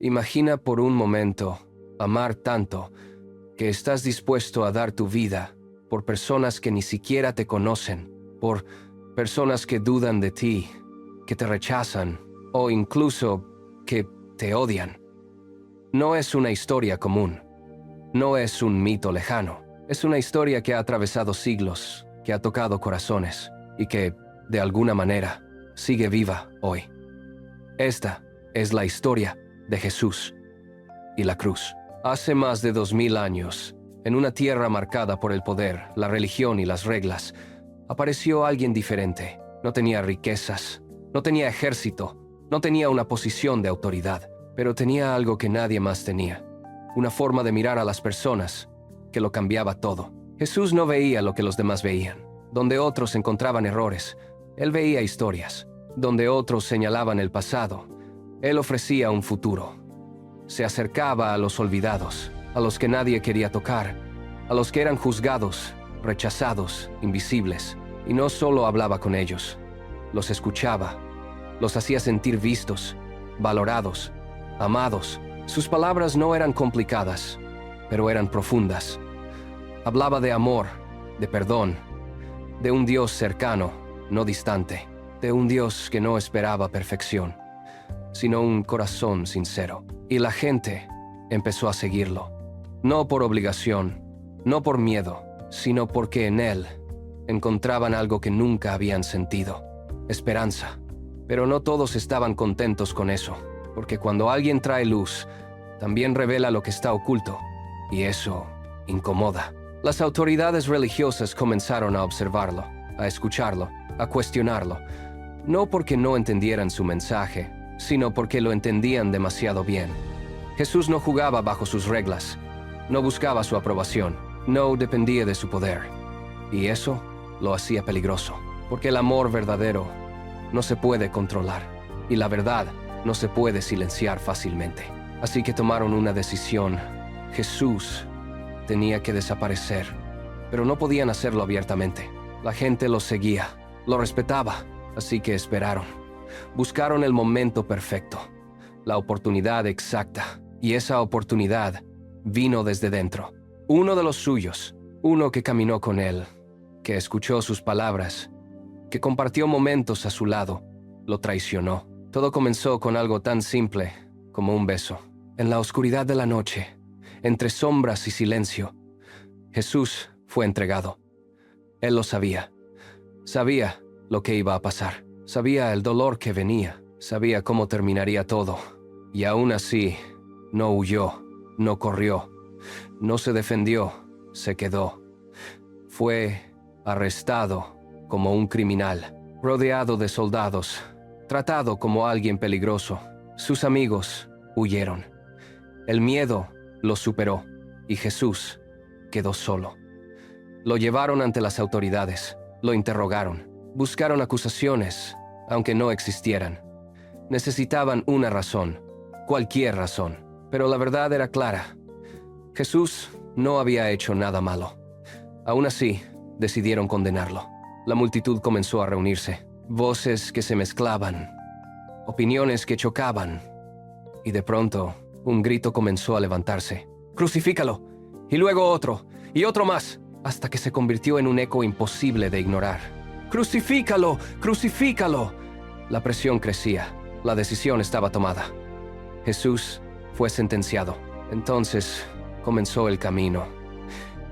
Imagina por un momento amar tanto que estás dispuesto a dar tu vida por personas que ni siquiera te conocen, por personas que dudan de ti, que te rechazan o incluso que te odian. No es una historia común, no es un mito lejano, es una historia que ha atravesado siglos, que ha tocado corazones y que, de alguna manera, sigue viva hoy. Esta es la historia de Jesús y la cruz. Hace más de 2000 años, en una tierra marcada por el poder, la religión y las reglas, apareció alguien diferente. No tenía riquezas, no tenía ejército, no tenía una posición de autoridad, pero tenía algo que nadie más tenía, una forma de mirar a las personas que lo cambiaba todo. Jesús no veía lo que los demás veían. Donde otros encontraban errores, él veía historias. Donde otros señalaban el pasado, él ofrecía un futuro. Se acercaba a los olvidados, a los que nadie quería tocar, a los que eran juzgados, rechazados, invisibles. Y no solo hablaba con ellos, los escuchaba, los hacía sentir vistos, valorados, amados. Sus palabras no eran complicadas, pero eran profundas. Hablaba de amor, de perdón, de un Dios cercano, no distante, de un Dios que no esperaba perfección, sino un corazón sincero. Y la gente empezó a seguirlo, no por obligación, no por miedo, sino porque en él encontraban algo que nunca habían sentido: esperanza. Pero no todos estaban contentos con eso, porque cuando alguien trae luz, también revela lo que está oculto, y eso incomoda. Las autoridades religiosas comenzaron a observarlo, a escucharlo, a cuestionarlo, no porque no entendieran su mensaje, sino porque lo entendían demasiado bien. Jesús no jugaba bajo sus reglas, no buscaba su aprobación, no dependía de su poder. Y eso lo hacía peligroso, porque el amor verdadero no se puede controlar, y la verdad no se puede silenciar fácilmente. Así que tomaron una decisión. Jesús tenía que desaparecer, pero no podían hacerlo abiertamente. La gente lo seguía, lo respetaba, así que esperaron. Buscaron el momento perfecto, la oportunidad exacta, y esa oportunidad vino desde dentro. Uno de los suyos, uno que caminó con él, que escuchó sus palabras, que compartió momentos a su lado, lo traicionó. Todo comenzó con algo tan simple como un beso. En la oscuridad de la noche, entre sombras y silencio, Jesús fue entregado. Él lo sabía. Sabía lo que iba a pasar. Sabía el dolor que venía. Sabía cómo terminaría todo. Y aún así, no huyó, no corrió, no se defendió, se quedó. Fue arrestado como un criminal, rodeado de soldados, tratado como alguien peligroso. Sus amigos huyeron. El miedo lo superó y Jesús quedó solo. Lo llevaron ante las autoridades, lo interrogaron, buscaron acusaciones, aunque no existieran. Necesitaban una razón, cualquier razón, pero la verdad era clara. Jesús no había hecho nada malo. Aún así, decidieron condenarlo. La multitud comenzó a reunirse, voces que se mezclaban, opiniones que chocaban, y de pronto, un grito comenzó a levantarse: ¡Crucifícalo! Y luego otro, y otro más, hasta que se convirtió en un eco imposible de ignorar. ¡Crucifícalo! ¡Crucifícalo! La presión crecía, la decisión estaba tomada. Jesús fue sentenciado. Entonces comenzó el camino,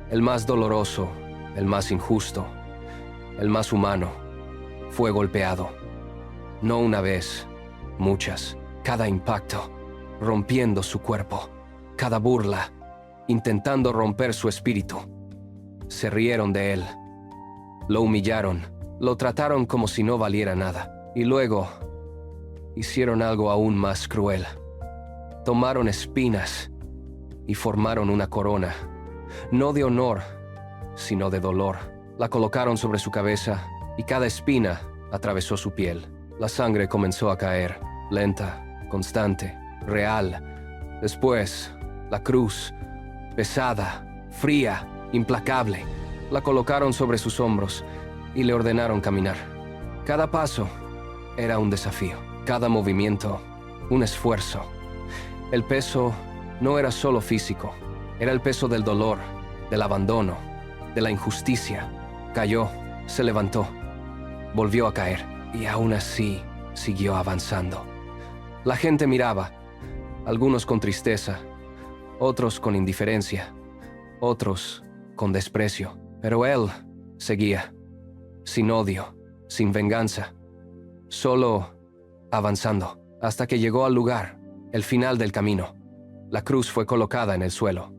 el más doloroso, el más injusto, el más humano. Fue golpeado, no una vez, muchas, cada impacto, rompiendo su cuerpo, cada burla, intentando romper su espíritu. Se rieron de él, lo humillaron, lo trataron como si no valiera nada, y luego hicieron algo aún más cruel. Tomaron espinas y formaron una corona, no de honor, sino de dolor. La colocaron sobre su cabeza y cada espina atravesó su piel. La sangre comenzó a caer, lenta, constante, real. Después, la cruz, pesada, fría, implacable, la colocaron sobre sus hombros y le ordenaron caminar. Cada paso era un desafío, cada movimiento un esfuerzo. El peso no era solo físico, era el peso del dolor, del abandono, de la injusticia. Cayó, se levantó, volvió a caer y aún así siguió avanzando. La gente miraba, algunos con tristeza, otros con indiferencia, otros con desprecio, pero él seguía, sin odio, sin venganza, solo avanzando, hasta que llegó al lugar, el final del camino. La cruz fue colocada en el suelo,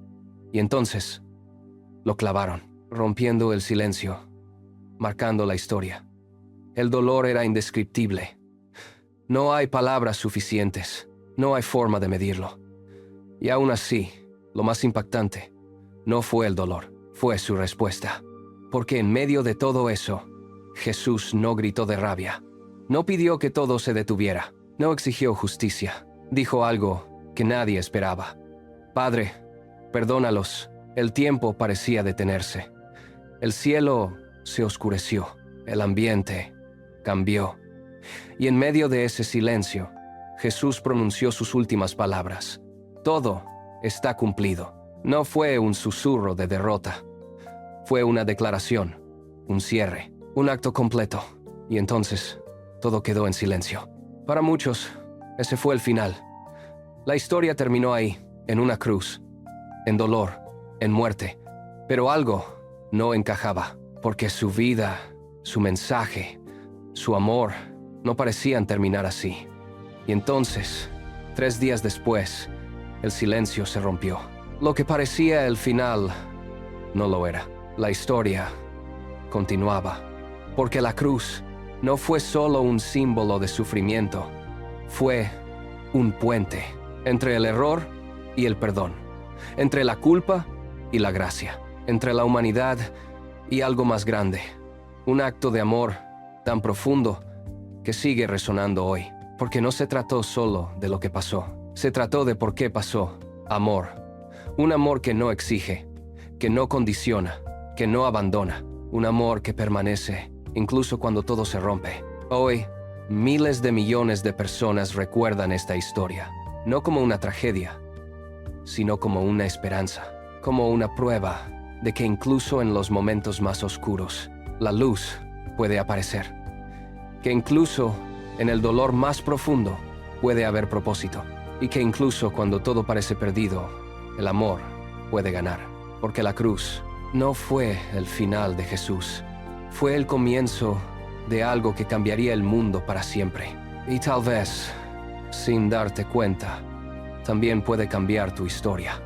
y entonces lo clavaron, rompiendo el silencio, marcando la historia. El dolor era indescriptible. No hay palabras suficientes, no hay forma de medirlo. Y aún así, lo más impactante no fue el dolor, fue su respuesta. Porque en medio de todo eso, Jesús no gritó de rabia, no pidió que todo se detuviera, no exigió justicia, dijo algo que nadie esperaba. Padre, perdónalos. El tiempo parecía detenerse. El cielo se oscureció, el ambiente cambió. Y en medio de ese silencio, Jesús pronunció sus últimas palabras. Todo está cumplido. No fue un susurro de derrota. Fue una declaración, un cierre, un acto completo. Y entonces, todo quedó en silencio. Para muchos, ese fue el final. La historia terminó ahí, en una cruz, en dolor, en muerte. Pero algo no encajaba, porque su vida, su mensaje, su amor, no parecían terminar así. Y entonces, 3 días después, el silencio se rompió. Lo que parecía el final no lo era. La historia continuaba, porque la cruz no fue solo un símbolo de sufrimiento, fue un puente entre el error y el perdón, entre la culpa y la gracia, entre la humanidad y algo más grande, un acto de amor tan profundo que sigue resonando hoy, porque no se trató solo de lo que pasó, se trató de por qué pasó. Amor, un amor que no exige, que no condiciona, que no abandona, un amor que permanece incluso cuando todo se rompe. Hoy, miles de millones de personas recuerdan esta historia, no como una tragedia, sino como una esperanza, como una prueba de que incluso en los momentos más oscuros, la luz puede aparecer, que incluso en el dolor más profundo puede haber propósito, y que incluso cuando todo parece perdido, el amor puede ganar, porque la cruz no fue el final de Jesús, fue el comienzo de algo que cambiaría el mundo para siempre. Y tal vez, sin darte cuenta, también puede cambiar tu historia.